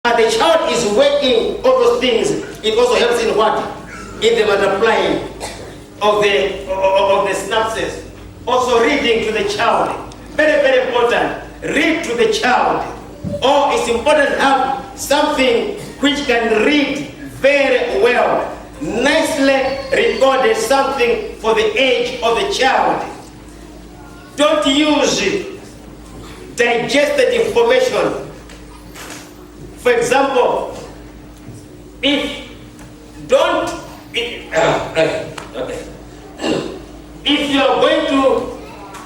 and the child is working all those things, it also helps in what? In the multiplying of the synapses. Also reading to the child. Very, very important. Read to the child. Or it's important to have something which can read very well. Nicely recorded something for the age of the child. Don't use digested information. For example, if you are going to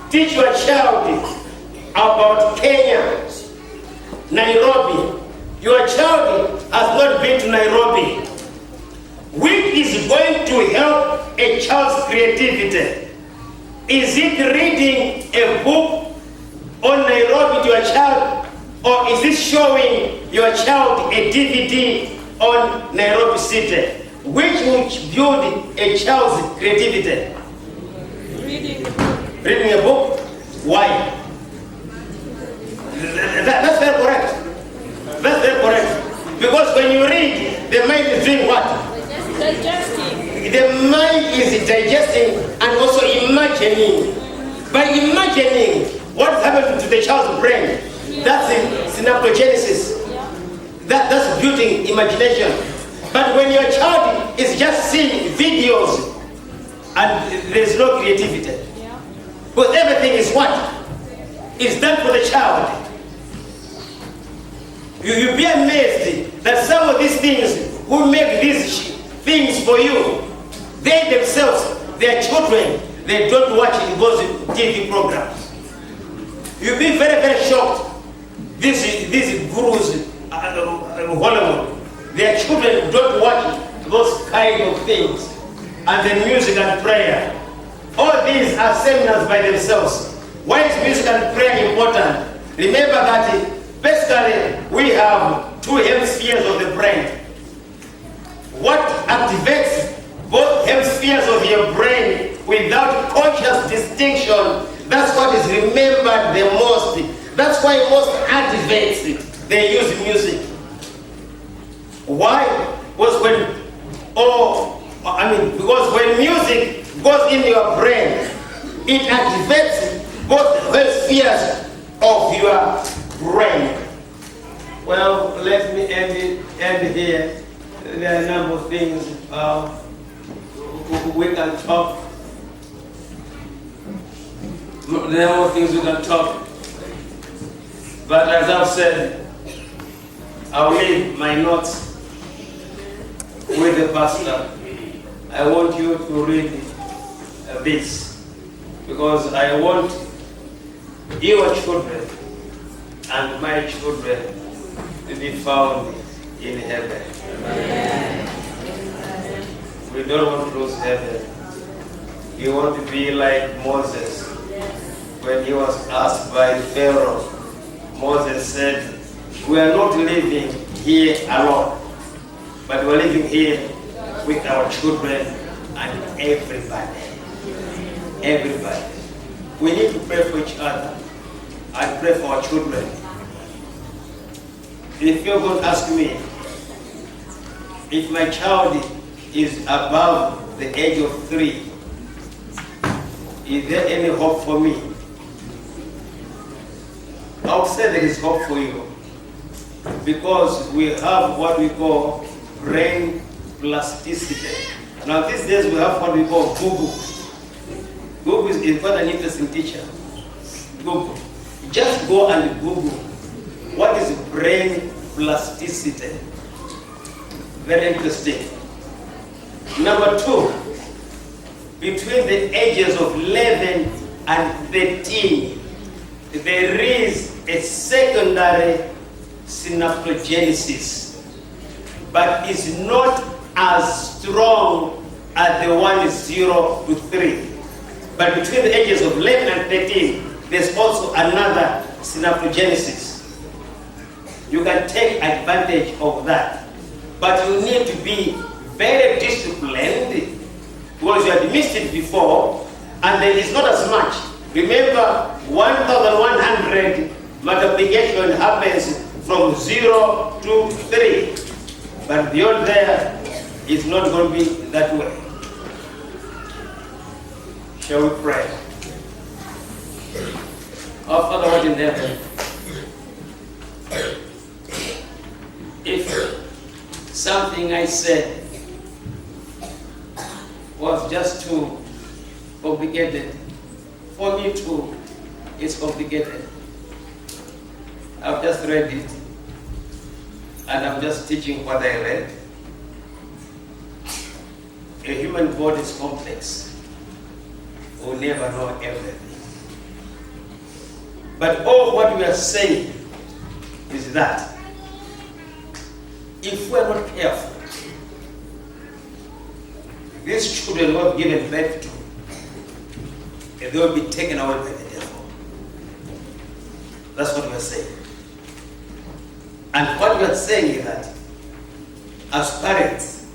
teach your child about Kenya, Nairobi, your child has not been to Nairobi, which is going to help a child's creativity? Is it reading a book on Nairobi to your child, or is it showing your child a DVD on Nairobi City? Which will build a child's creativity? Reading a book. Reading a book? Why? That's very correct. That's very correct. Because when you read, the mind is doing what? Digesting. The mind is digesting and also imagining. By imagining what happened to the child's brain, that's synaptogenesis. That's building imagination. But when your child is just seeing videos and there's no creativity, because everything is what? Is done for the child. You'll be amazed that some of these things who make these things for you, they themselves, their children, they don't watch those TV programs. You'll be very, very shocked. These gurus, Hollywood, their children don't watch those kind of things. And the music and prayer. All these are seminars by themselves. Why is music and prayer important? Remember that basically we have two hemispheres of the brain. What activates both hemispheres of your brain without conscious distinction, that's what is remembered the most. That's why most activates, they use music. Why? Because when music goes in your brain, it activates both hemispheres of your brain. Well, let me end here. There are a number of things we can talk. There are more things we can talk. But as I've said, I'll leave my notes with the pastor. I want you to read this, because I want your children and my children to be found in heaven. Amen. We don't want to lose heaven. We want to be like Moses. When he was asked by Pharaoh, Moses said, we are not living here alone, but we're living here with our children and everybody. Everybody. We need to pray for each other and pray for our children. If you're going to ask me, if my child is above the age of 3, is there any hope for me? I would say there is hope for you, because we have what we call brain plasticity. Now these days we have what we call Google. Google is quite an interesting teacher. Google. Just go and Google what is brain plasticity. Very interesting. Number 2, between the ages of 11 and 13, there is a secondary synaptogenesis, but it's not as strong as the one 0 to 3. But between the ages of 11 and 13, there's also another synaptogenesis. You can take advantage of that. But you need to be very disciplined, because you had missed it before, and there is not as much. Remember, 1,100 multiplication happens from 0 to 3. But beyond there, it's not going to be that way. Shall we pray? Our Father, who art in heaven, if something I said was just too complicated for me too, it's complicated. I've just read it, and I'm just teaching what I read. A human body is complex. We'll never know everything. But all what we are saying is that if we're not careful, these children who have given birth to, they will be taken away by the devil. That's what we are saying. And what we are saying is that as parents,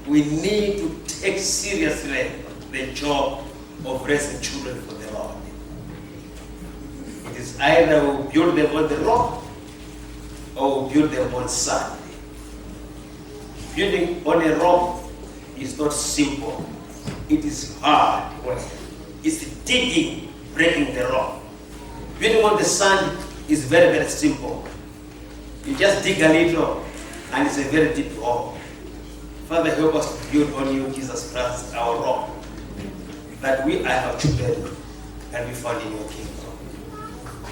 we need to take seriously the job of raising children for the Lord. It is either we build them on the rock or we build them on sand. Building on a rock is not simple. It is hard work. It's digging, breaking the rock. Building on the sand is very, very simple. You just dig a little and it's a very deep hole. Father, help us to build on you, Jesus Christ, our rock, that we are our children and be found in your kingdom.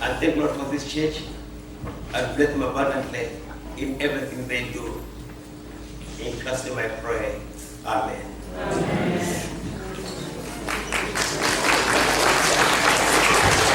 And thank Lord for this church and bless them abundantly in everything they do. In Christ's name I pray. Amen. Amen.